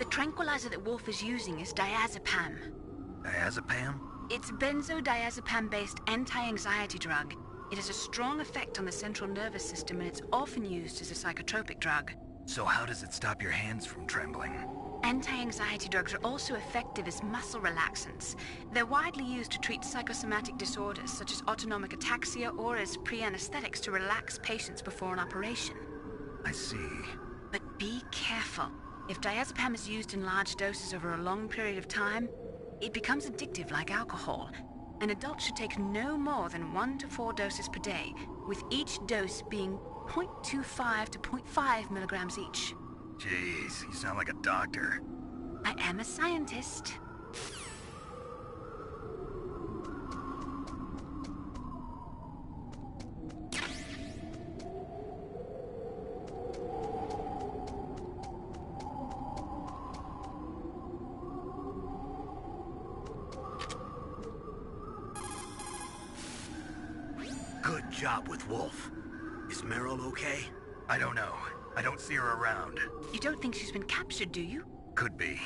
The tranquilizer that Wolf is using is diazepam. Diazepam? It's benzodiazepam-based anti-anxiety drug. It has a strong effect on the central nervous system, and it's often used as a psychotropic drug. So how does it stop your hands from trembling? Anti-anxiety drugs are also effective as muscle relaxants. They're widely used to treat psychosomatic disorders such as autonomic ataxia or as pre-anesthetics to relax patients before an operation. I see. But be careful. If diazepam is used in large doses over a long period of time, it becomes addictive like alcohol. An adult should take no more than 1 to 4 doses per day, with each dose being 0.25 to 0.5 milligrams each. Jeez, you sound like a doctor. I am a scientist. job with Wolf. Is Meryl okay? I don't know. I don't see her around. You don't think she's been captured, do you? Could be.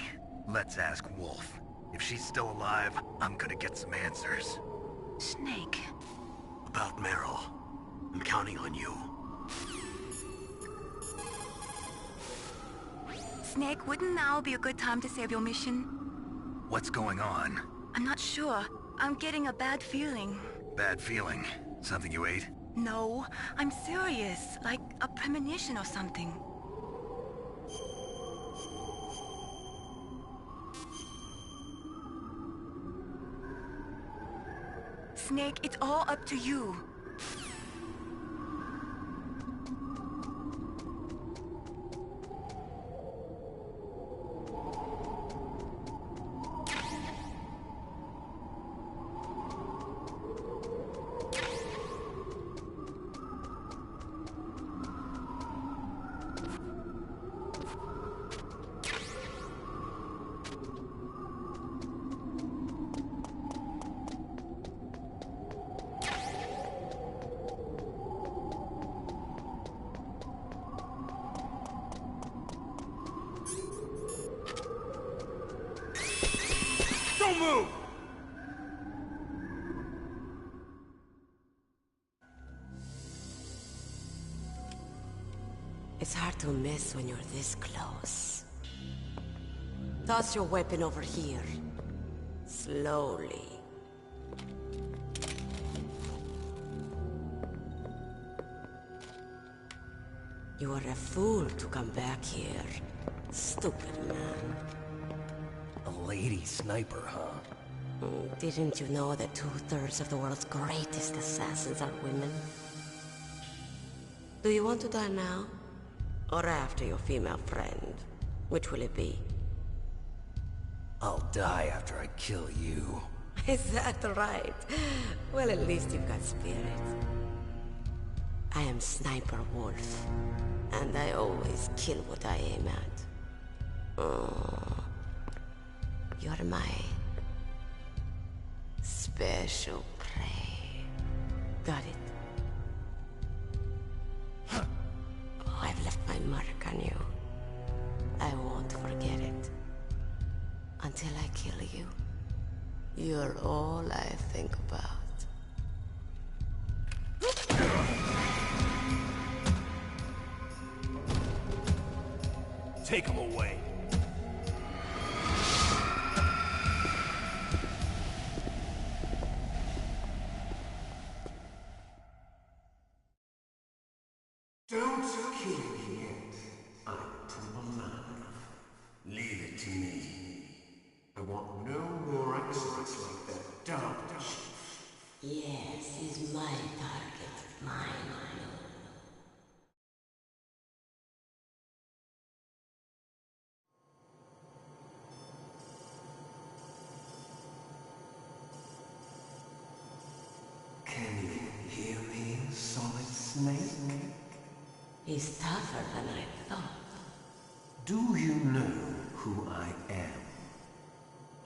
Let's ask Wolf. If she's still alive, I'm gonna get some answers. Snake. About Meryl. I'm counting on you. Snake, wouldn't now be a good time to save your mission? What's going on? I'm not sure. I'm getting a bad feeling. Bad feeling. Something you ate? No, I'm serious. Like a premonition or something. Snake, it's all up to you. Don't move! It's hard to miss when you're this close. Toss your weapon over here. Slowly. You are a fool to come back here. Stupid man. A lady sniper, huh? Didn't you know that 2/3 of the world's greatest assassins are women? Do you want to die now? Or after your female friend? Which will it be? I'll die after I kill you. Is that right? Well, at least you've got spirit. I am Sniper Wolf, and I always kill what I aim at. Oh, you're my special prey. Got it. I've left my mark on you. I won't forget it. Until I kill you. You're all I think about. Take him away. Don't kill me yet. I'm too alive. Leave it to me. I want no more accidents like that dark chief. Yes, he's my target. Mine. Can you hear me, Solid Snake? He's tougher than I thought. Do you know who I am?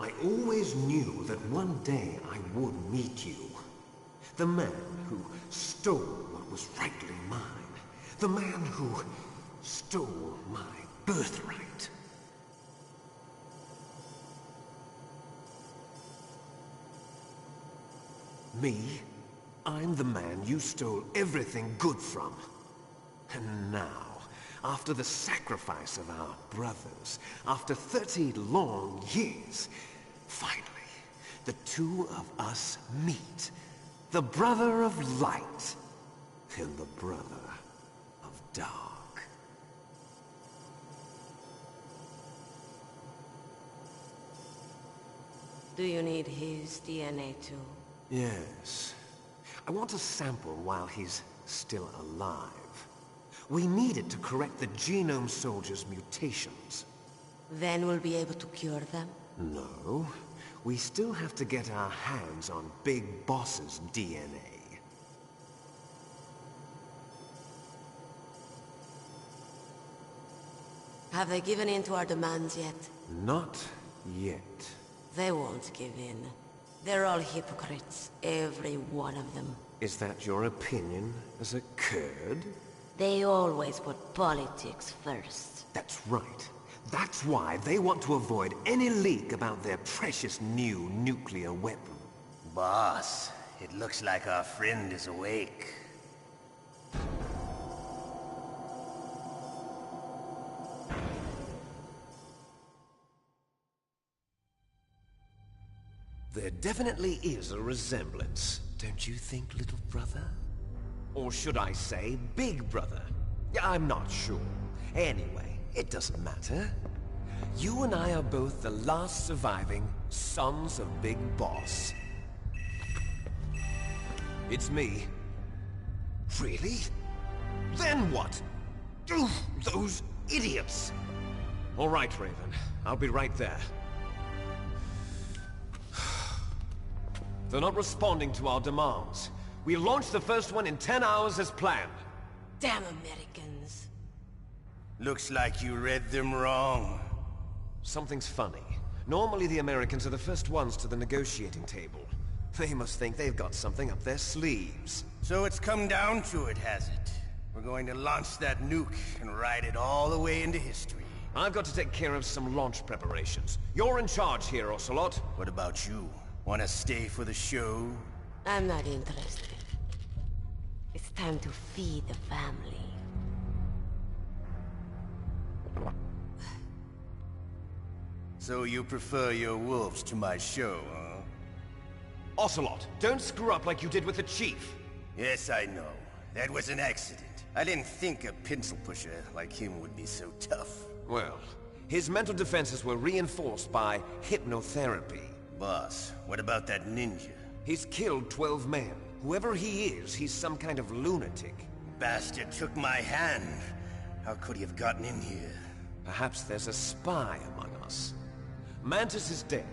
I always knew that one day I would meet you. The man who stole what was rightly mine. The man who stole my birthright. Me? I'm the man you stole everything good from. And now, after the sacrifice of our brothers, after 30 long years, finally, the two of us meet. The brother of light and the brother of dark. Do you need his DNA too? Yes. I want a sample while he's still alive. We need it to correct the Genome Soldier's mutations. Then we'll be able to cure them? No. We still have to get our hands on Big Boss's DNA. Have they given in to our demands yet? Not yet. They won't give in. They're all hypocrites, every one of them. Is that your opinion as a Kurd? They always put politics first. That's right. That's why they want to avoid any leak about their precious new nuclear weapon. Boss, it looks like our friend is awake. There definitely is a resemblance, don't you think, little brother? Or should I say, big brother? I'm not sure. Anyway, it doesn't matter. You and I are both the last surviving sons of Big Boss. It's me. Really? Then what? Oof, those idiots! All right, Raven. I'll be right there. They're not responding to our demands. We launched the first one in 10 hours as planned. Damn Americans. Looks like you read them wrong. Something's funny. Normally the Americans are the first ones to the negotiating table. They must think they've got something up their sleeves. So it's come down to it, has it? We're going to launch that nuke and ride it all the way into history. I've got to take care of some launch preparations. You're in charge here, Ocelot. What about you? Want to stay for the show? I'm not interested. It's time to feed the family. So you prefer your wolves to my show, huh? Ocelot, don't screw up like you did with the Chief. Yes, I know. That was an accident. I didn't think a pencil pusher like him would be so tough. Well, his mental defenses were reinforced by hypnotherapy. Boss, what about that ninja? He's killed 12 men. Whoever he is, he's some kind of lunatic. Bastard took my hand. How could he have gotten in here? Perhaps there's a spy among us. Mantis is dead.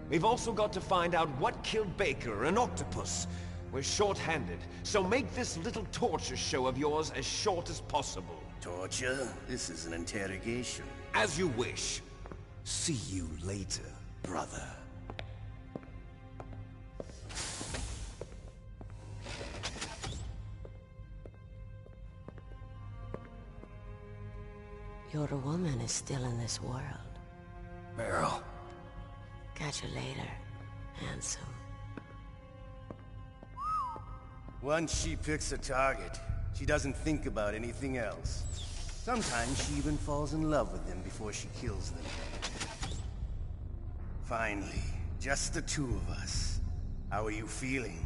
We've also got to find out what killed Baker and Octopus. We're short-handed, so make this little torture show of yours as short as possible. Torture? This is an interrogation. As you wish. See you later, brother. Your woman is still in this world. Meryl. Catch you later, handsome. Once she picks a target, she doesn't think about anything else. Sometimes she even falls in love with them before she kills them. Finally, just the two of us. How are you feeling?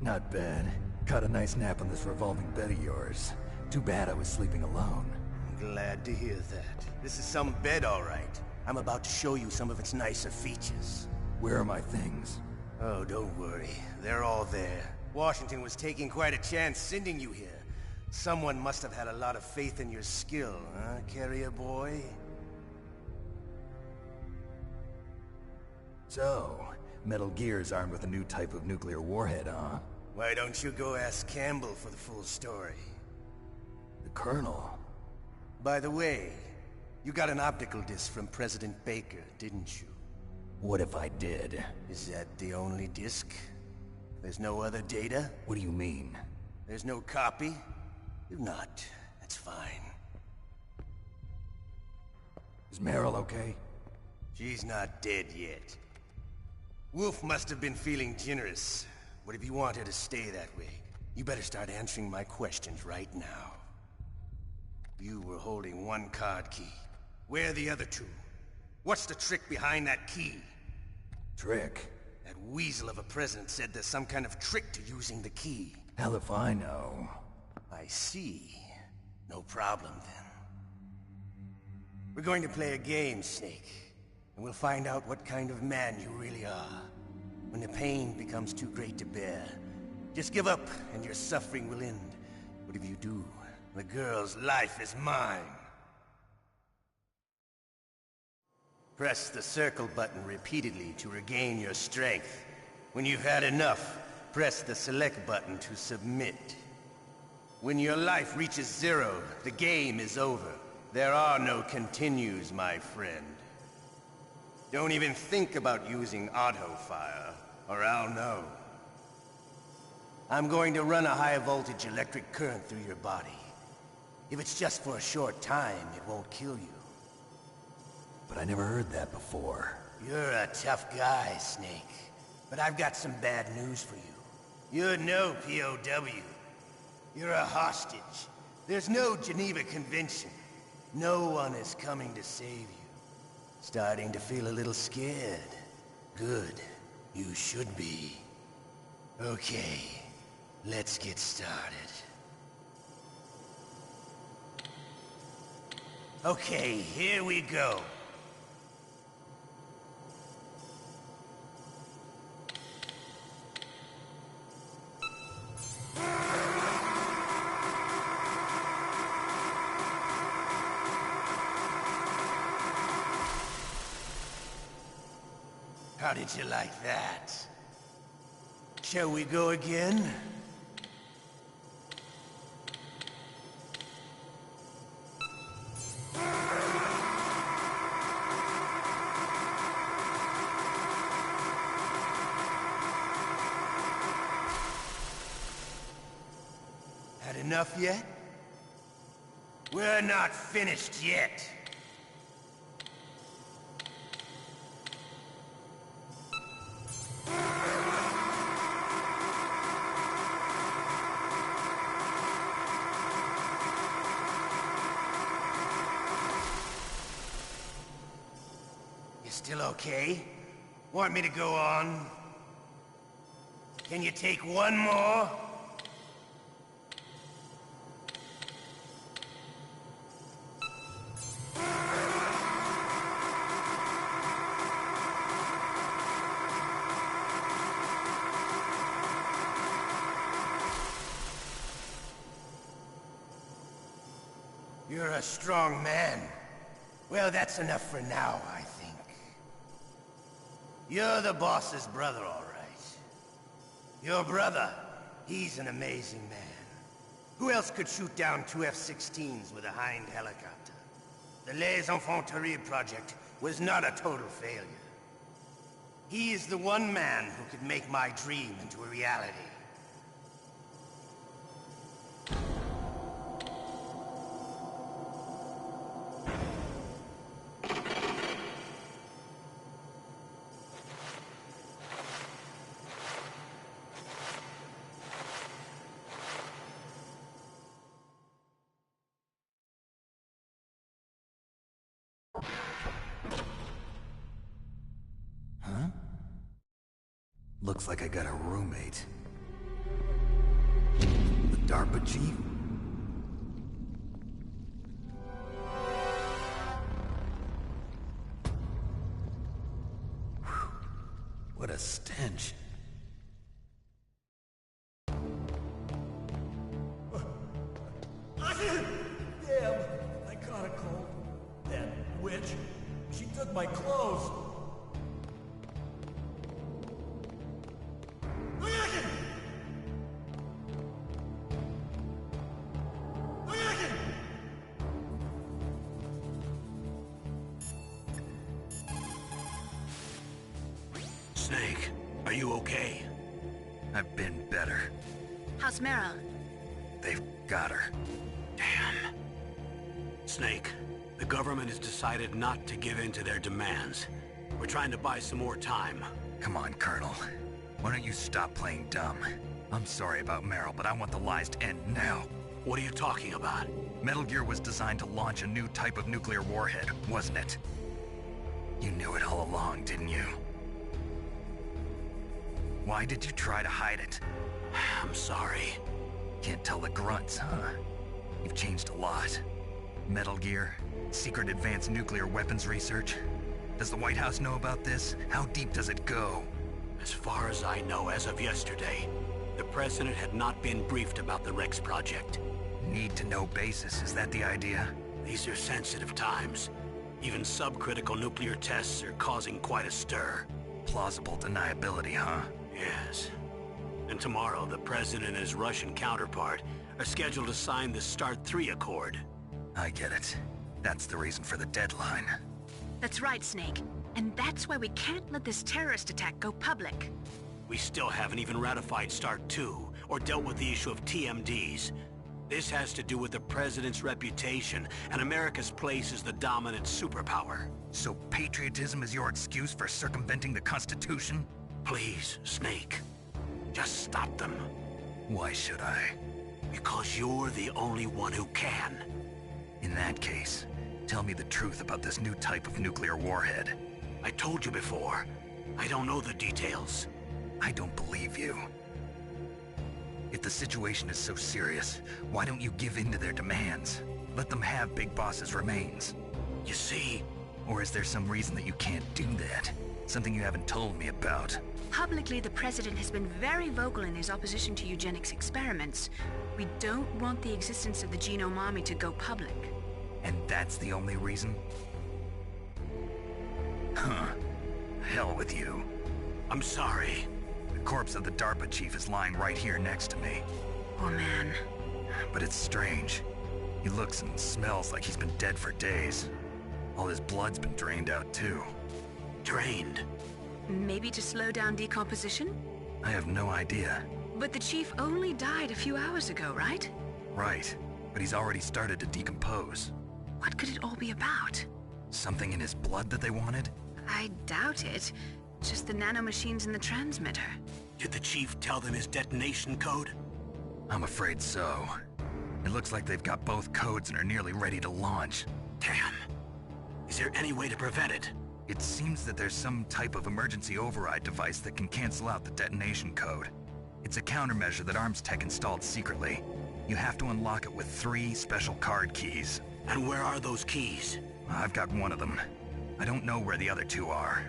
Not bad. Caught a nice nap on this revolving bed of yours. Too bad I was sleeping alone. I'm glad to hear that. This is some bed, all right. I'm about to show you some of its nicer features. Where are my things? Oh, don't worry. They're all there. Washington was taking quite a chance sending you here. Someone must have had a lot of faith in your skill, huh, carrier boy? So, Metal Gear's armed with a new type of nuclear warhead, huh? Why don't you go ask Campbell for the full story? The Colonel? By the way, you got an optical disc from President Baker, didn't you? What if I did? Is that the only disc? There's no other data? What do you mean? There's no copy? If not, that's fine. Is Meryl okay? She's not dead yet. Wolf must have been feeling generous. But if you want her to stay that way, you better start answering my questions right now. You were holding one card key. Where are the other two? What's the trick behind that key? Trick? That weasel of a president said there's some kind of trick to using the key. Hell if I know. I see. No problem, then. We're going to play a game, Snake. And we'll find out what kind of man you really are. When the pain becomes too great to bear, just give up and your suffering will end. But if you do, the girl's life is mine. Press the circle button repeatedly to regain your strength. When you've had enough, press the select button to submit. When your life reaches 0, the game is over. There are no continues, my friend. Don't even think about using auto-fire, or I'll know. I'm going to run a high-voltage electric current through your body. If it's just for a short time, it won't kill you. But I never heard that before. You're a tough guy, Snake. But I've got some bad news for you. You're no POW. You're a hostage. There's no Geneva Convention. No one is coming to save you. Starting to feel a little scared. Good. You should be. Okay. Let's get started. Okay, here we go. How did you like that? Shall we go again? Had enough yet? We're not finished yet. You still okay? Want me to go on? Can you take one more? You're a strong man. Well, that's enough for now, I think. You're the boss's brother, all right. Your brother, he's an amazing man. Who else could shoot down two F-16s with a Hind helicopter? The Les Infanteries project was not a total failure. He is the one man who could make my dream into a reality. Huh? Looks like I got a roommate. The DARPA chief? Whew. What a stench. Damn, I caught a cold. That witch, she took my clothes. Snake, are you okay? I've been better. How's Meryl? They've got her. Damn. Snake, the government has decided not to give in to their demands. We're trying to buy some more time. Come on, Colonel. Why don't you stop playing dumb? I'm sorry about Meryl, but I want the lies to end now. What are you talking about? Metal Gear was designed to launch a new type of nuclear warhead, wasn't it? You knew it all along, didn't you? Why did you try to hide it? I'm sorry. Can't tell the grunts, huh? You've changed a lot. Metal Gear, secret advanced nuclear weapons research. Does the White House know about this? How deep does it go? As far as I know, as of yesterday, the President had not been briefed about the Rex project. Need-to-know basis, is that the idea? These are sensitive times. Even subcritical nuclear tests are causing quite a stir. Plausible deniability, huh? Yes. And tomorrow, the President and his Russian counterpart are scheduled to sign the START 3 Accord. I get it. That's the reason for the deadline. That's right, Snake. And that's why we can't let this terrorist attack go public. We still haven't even ratified START 2, or dealt with the issue of TMDs. This has to do with the President's reputation and America's place as the dominant superpower. So patriotism is your excuse for circumventing the Constitution? Please, Snake. Just stop them. Why should I? Because you're the only one who can. In that case, tell me the truth about this new type of nuclear warhead. I told you before. I don't know the details. I don't believe you. If the situation is so serious, why don't you give in to their demands? Let them have Big Boss's remains. You see... Or is there some reason that you can't do that? Something you haven't told me about? Publicly, the President has been very vocal in his opposition to eugenics experiments. We don't want the existence of the Genome Army to go public. And that's the only reason? Huh. Hell with you. I'm sorry. The corpse of the DARPA chief is lying right here next to me. Oh, man. But it's strange. He looks and smells like he's been dead for days. All his blood's been drained out, too. Drained? Maybe to slow down decomposition? I have no idea. But the chief only died a few hours ago, right? Right. But he's already started to decompose. What could it all be about? Something in his blood that they wanted? I doubt it. Just the nanomachines in the transmitter. Did the chief tell them his detonation code? I'm afraid so. It looks like they've got both codes and are nearly ready to launch. Damn. Is there any way to prevent it? It seems that there's some type of emergency override device that can cancel out the detonation code. It's a countermeasure that Arms Tech installed secretly. You have to unlock it with 3 special card keys. And where are those keys? I've got one of them. I don't know where the other 2 are.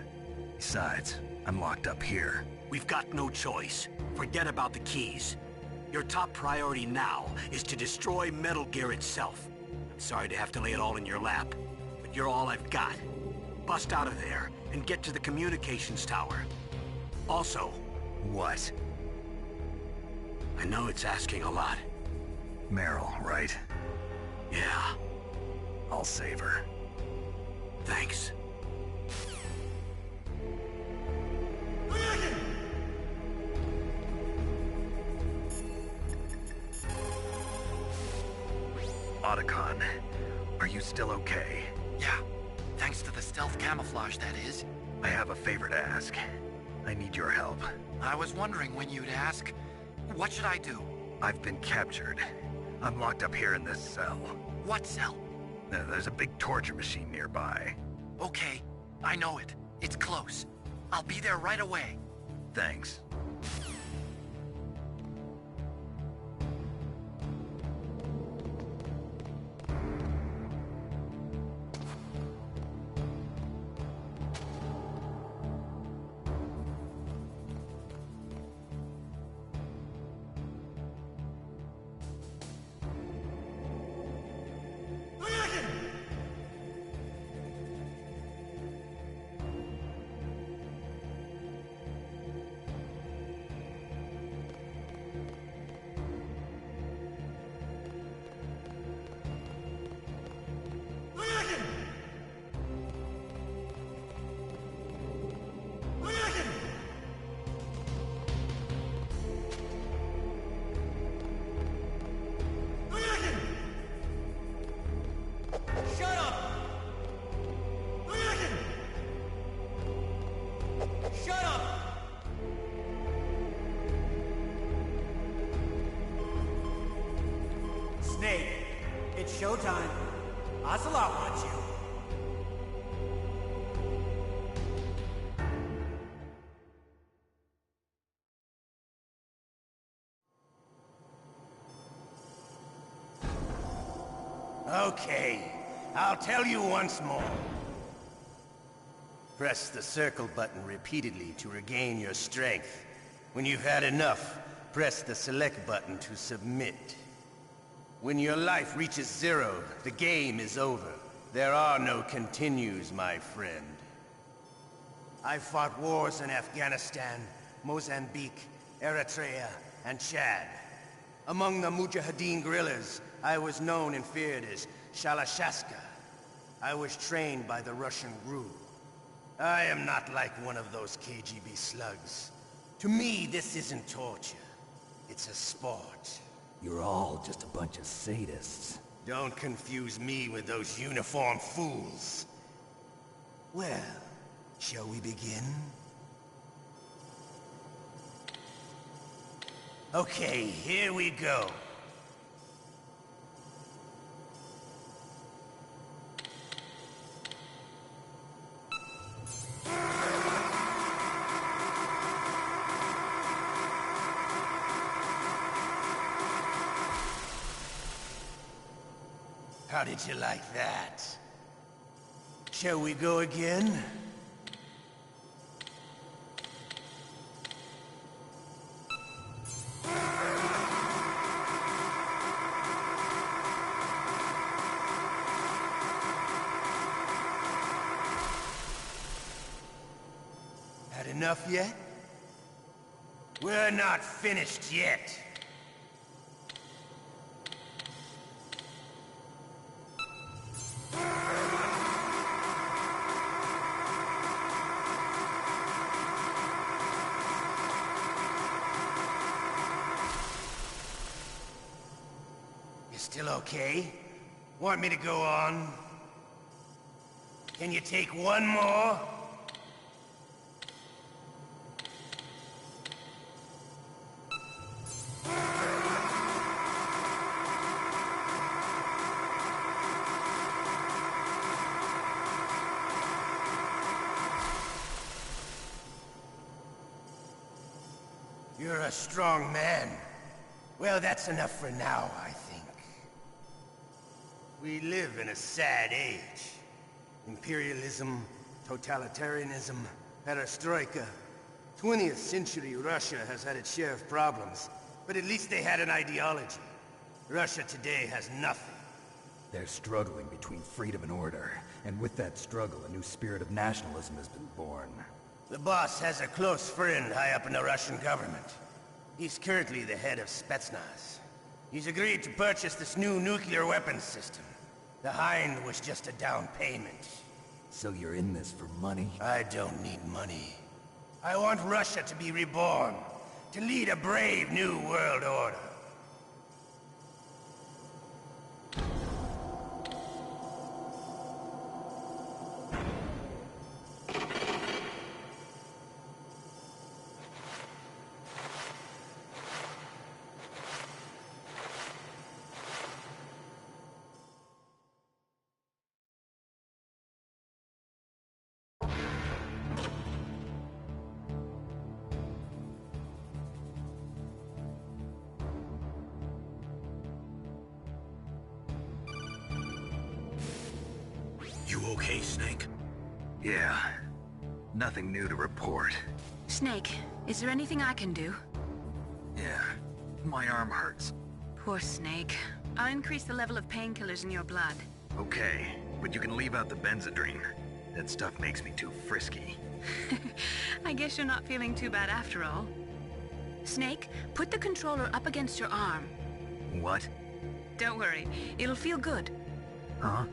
Besides, I'm locked up here. We've got no choice. Forget about the keys. Your top priority now is to destroy Metal Gear itself. I'm sorry to have to lay it all in your lap, but you're all I've got. Bust out of there and get to the communications tower. Also... What? I know it's asking a lot. Meryl, right? Yeah. I'll save her. Thanks. Otacon, are you still okay? Yeah. Thanks to the stealth camouflage, that is. I have a favor to ask. I need your help. I was wondering when you'd ask. What should I do? I've been captured. I'm locked up here in this cell. What cell? There's a big torture machine nearby. Okay, I know it. It's close. I'll be there right away. Thanks. Snake, it's showtime. Ocelot wants you. Okay, I'll tell you once more. Press the circle button repeatedly to regain your strength. When you've had enough, press the select button to submit. When your life reaches 0, the game is over. There are no continues, my friend. I've fought wars in Afghanistan, Mozambique, Eritrea, and Chad. Among the Mujahideen guerrillas, I was known and feared as Shalashaska. I was trained by the Russian GRU. I am not like one of those KGB slugs. To me, this isn't torture. It's a sport. You're all just a bunch of sadists. Don't confuse me with those uniformed fools. Well, shall we begin? Okay, here we go. How did you like that? Shall we go again? Had enough yet? We're not finished yet. Still okay? Want me to go on? Can you take one more? You're a strong man. Well, that's enough for now, I think. We live in a sad age. Imperialism, totalitarianism, perestroika. 20th century Russia has had its share of problems, but at least they had an ideology. Russia today has nothing. They're struggling between freedom and order, and with that struggle, a new spirit of nationalism has been born. The boss has a close friend high up in the Russian government. He's currently the head of Spetsnaz. He's agreed to purchase this new nuclear weapons system. The Hind was just a down payment. So you're in this for money? I don't need money. I want Russia to be reborn, to lead a brave new world order. You okay, Snake? Yeah. Nothing new to report. Snake, is there anything I can do? Yeah. My arm hurts. Poor Snake. I'll increase the level of painkillers in your blood. Okay, but you can leave out the Benzedrine. That stuff makes me too frisky. I guess you're not feeling too bad after all. Snake, put the controller up against your arm. What? Don't worry, it'll feel good. Huh?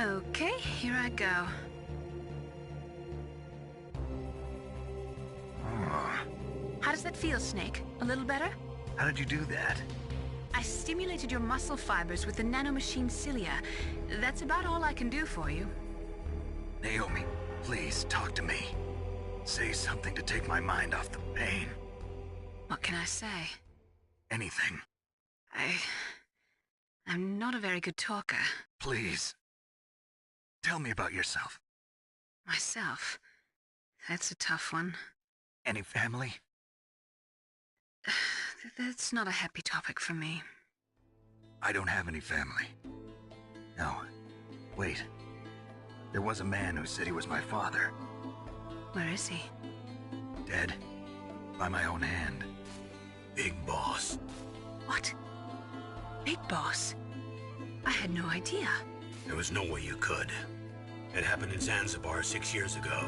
Okay, here I go. Oh. How does that feel, Snake? A little better? How did you do that? I stimulated your muscle fibers with the nanomachine cilia. That's about all I can do for you. Naomi, please talk to me. Say something to take my mind off the pain. What can I say? Anything. I'm not a very good talker. Please. Tell me about yourself. Myself? That's a tough one. Any family? That's not a happy topic for me. I don't have any family. No. Wait. There was a man who said he was my father. Where is he? Dead. By my own hand. Big Boss. What? Big Boss? I had no idea. There was no way you could. It happened in Zanzibar 6 years ago.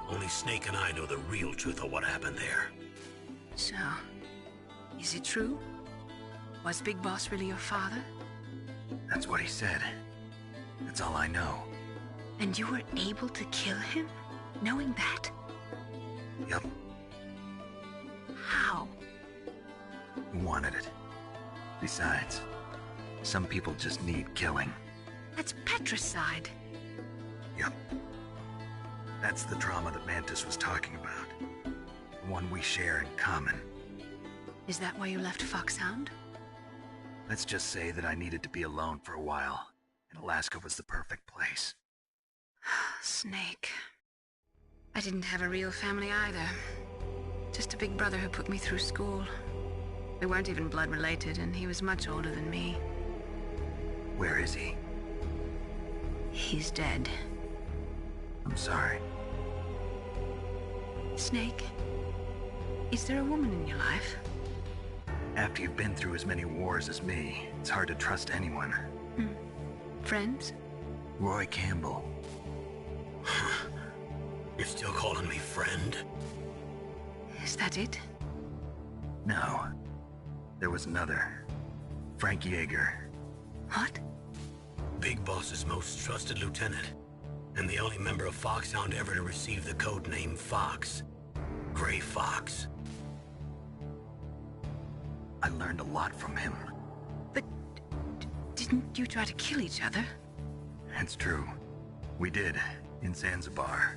Only Snake and I know the real truth of what happened there. So, is it true? Was Big Boss really your father? That's what he said. That's all I know. And you were able to kill him, knowing that? Yup. How? He wanted it. Besides, some people just need killing. That's patricide. Yep. That's the trauma that Mantis was talking about. The one we share in common. Is that why you left Foxhound? Let's just say that I needed to be alone for a while, and Alaska was the perfect place. Snake. I didn't have a real family either. Just a big brother who put me through school. We weren't even blood related, and he was much older than me. Where is he? He's dead. I'm sorry. Snake, is there a woman in your life? After you've been through as many wars as me, it's hard to trust anyone. Friends? Roy Campbell. You're still calling me friend? Is that it? No. There was another. Frank Yeager. What? Big Boss's most trusted lieutenant, and the only member of Foxhound ever to receive the code name Fox. Gray Fox. I learned a lot from him. But didn't you try to kill each other? It's true. We did, in Zanzibar.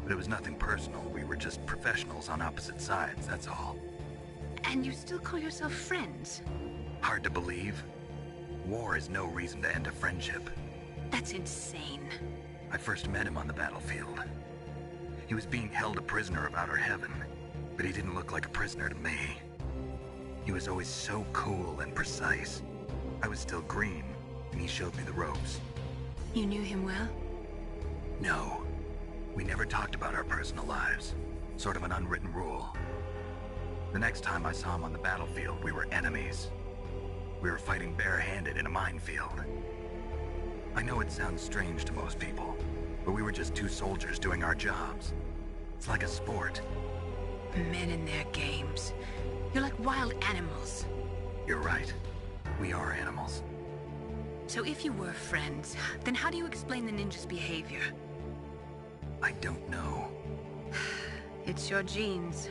But it was nothing personal. We were just professionals on opposite sides, that's all. And you still call yourself friends? Hard to believe. War is no reason to end a friendship. That's insane. I first met him on the battlefield. He was being held a prisoner of outer heaven, but he didn't look like a prisoner to me. He was always so cool and precise. I was still green, and he showed me the ropes. You knew him well? No. We never talked about our personal lives. Sort of an unwritten rule. The next time I saw him on the battlefield, we were enemies. We were fighting barehanded in a minefield. I know it sounds strange to most people, but we were just two soldiers doing our jobs. It's like a sport. Men in their games. You're like wild animals. You're right. We are animals. So if you were friends, then how do you explain the ninja's behavior? I don't know. It's your genes.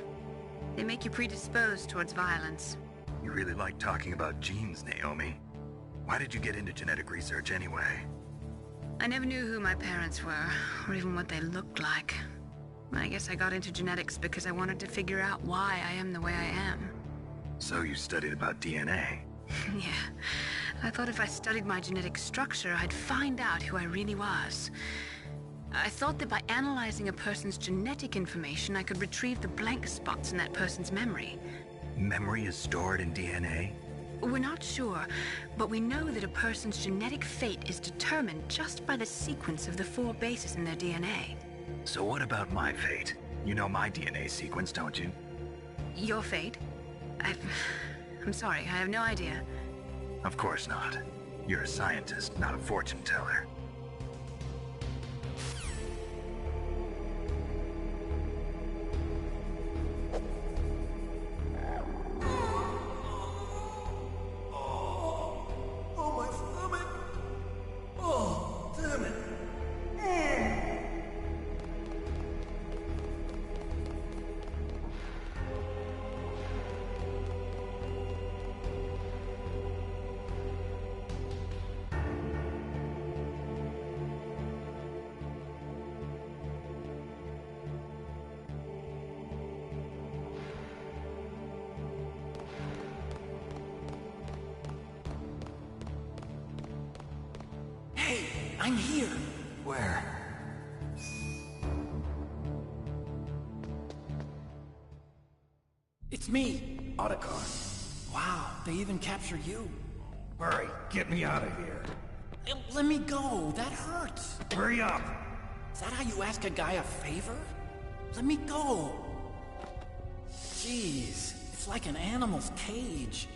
They make you predisposed towards violence. You really like talking about genes, Naomi. Why did you get into genetic research anyway? I never knew who my parents were, or even what they looked like. I guess I got into genetics because I wanted to figure out why I am the way I am. So you studied about DNA? Yeah. I thought if I studied my genetic structure, I'd find out who I really was. I thought that by analyzing a person's genetic information, I could retrieve the blank spots in that person's memory. Memory is stored in DNA? We're not sure, but we know that a person's genetic fate is determined just by the sequence of the 4 bases in their DNA. So what about my fate? You know my DNA sequence, don't you? Your fate? I'm sorry, I have no idea. Of course not. You're a scientist, not a fortune teller. I'm here. Where? It's me. Otacon. Wow, they even capture you. Hurry, get me out of here. Let me go. That hurts. Hurry up! Is that how you ask a guy a favor? Let me go. Jeez, it's like an animal's cage.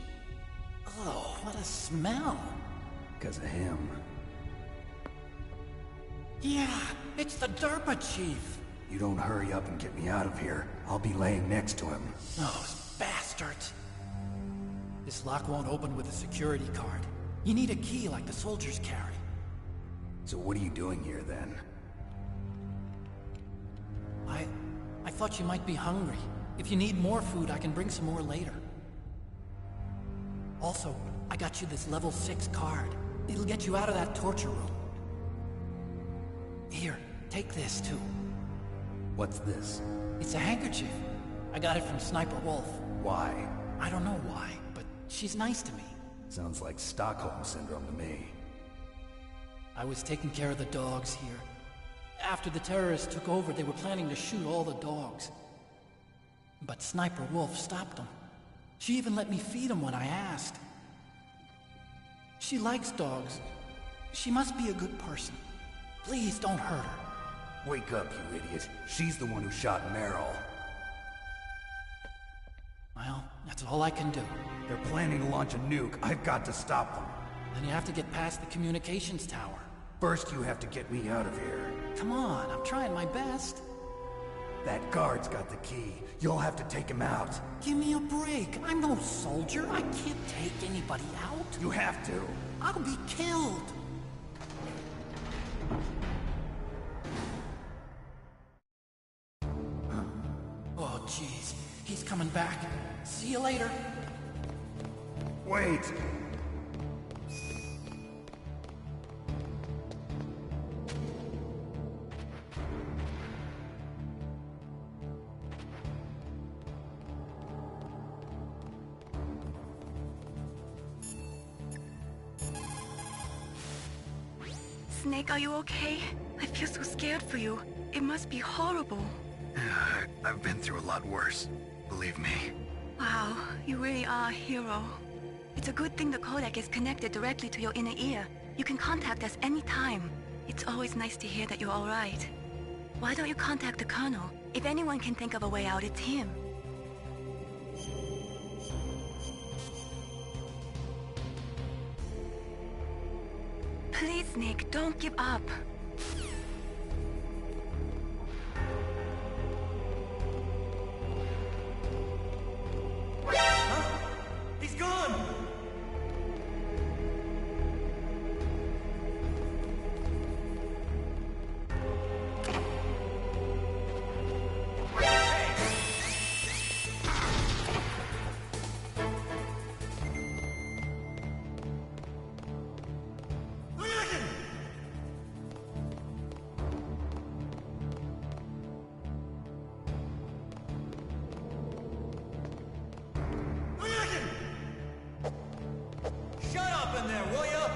Oh, what a smell. Because of him. Yeah, it's the Derpa Chief. You don't hurry up and get me out of here, I'll be laying next to him. Those bastards. This lock won't open with a security card. You need a key like the soldiers carry. So what are you doing here then? I thought you might be hungry. If you need more food, I can bring some more later. Also, I got you this level 6 card. It'll get you out of that torture room. Here, take this too. What's this? It's a handkerchief. I got it from Sniper Wolf. Why? I don't know why, but she's nice to me. Sounds like Stockholm Syndrome to me. I was taking care of the dogs here. After the terrorists took over, they were planning to shoot all the dogs. But Sniper Wolf stopped them. She even let me feed them when I asked. She likes dogs. She must be a good person. Please don't hurt her. Wake up, you idiot. She's the one who shot Meryl. Well, that's all I can do. They're planning to launch a nuke. I've got to stop them. Then you have to get past the communications tower. First, you have to get me out of here. Come on, I'm trying my best. That guard's got the key. You'll have to take him out. Give me a break. I'm no soldier. I can't take anybody out. You have to. I'll be killed. Oh, jeez. He's coming back. See you later. Wait! Snake, are you okay? I feel so scared for you. It must be horrible. I've been through a lot worse, believe me. Wow, you really are a hero. It's a good thing the codec is connected directly to your inner ear. You can contact us anytime. It's always nice to hear that you're all right. Why don't you contact the Colonel? If anyone can think of a way out, it's him. Please, Snake, don't give up. Huh? He's gone! Shut up in there, will ya?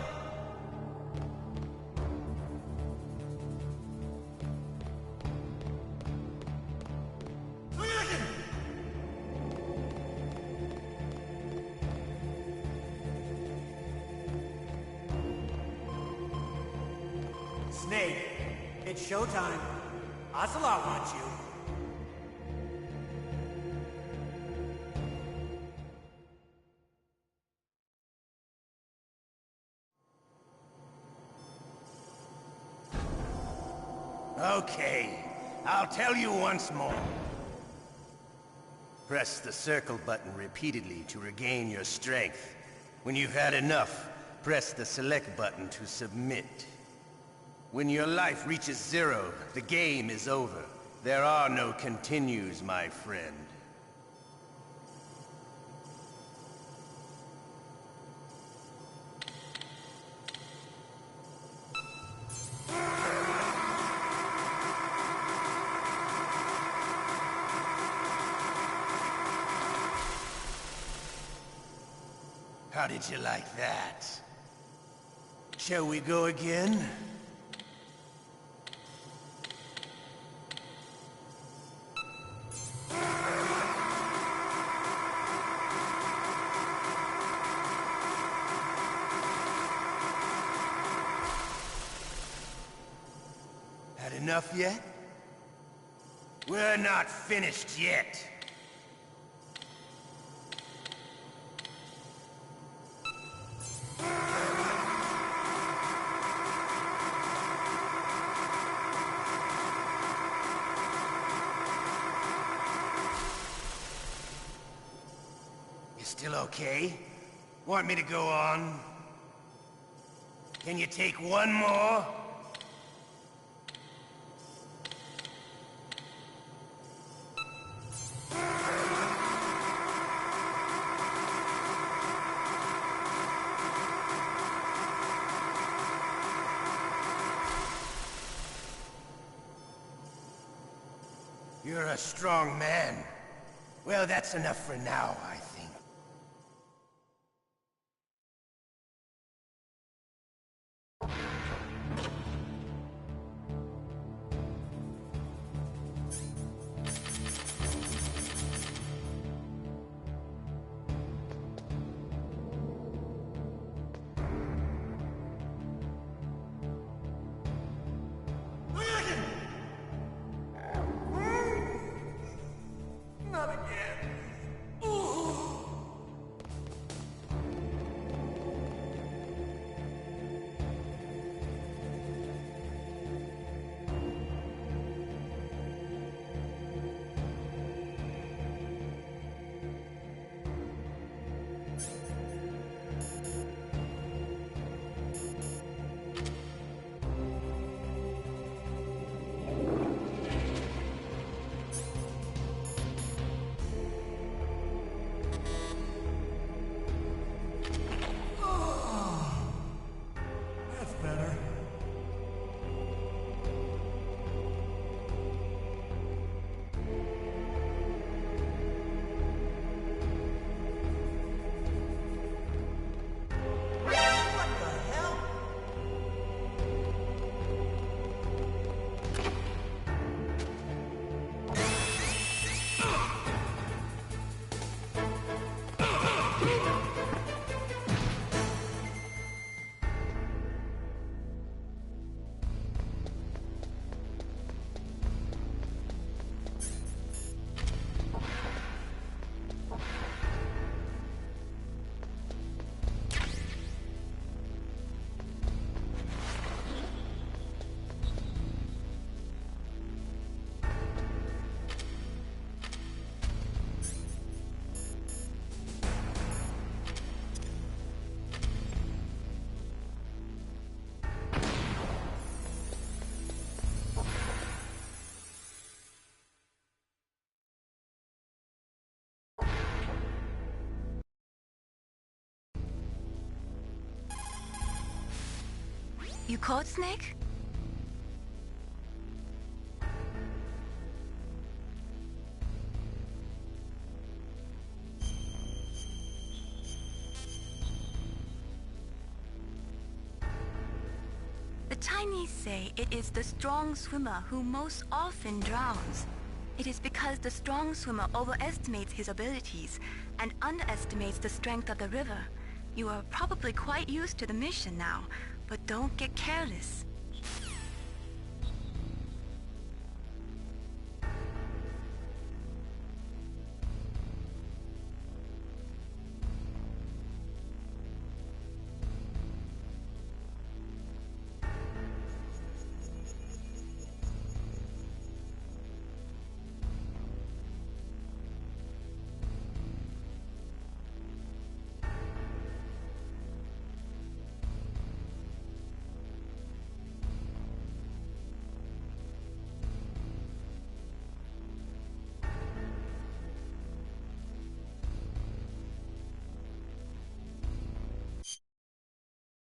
Snake, it's showtime. Ocelot wants you. Okay, I'll tell you once more. Press the circle button repeatedly to regain your strength. When you've had enough, press the select button to submit. When your life reaches 0, the game is over. There are no continues, my friend. How did you like that? Shall we go again? Had enough yet? We're not finished yet. Still okay? Want me to go on? Can you take one more? You're a strong man. Well, that's enough for now, I think. Not again. That's better. What the hell? You caught Snake? The Chinese say it is the strong swimmer who most often drowns. It is because the strong swimmer overestimates his abilities and underestimates the strength of the river. You are probably quite used to the mission now, but don't get careless.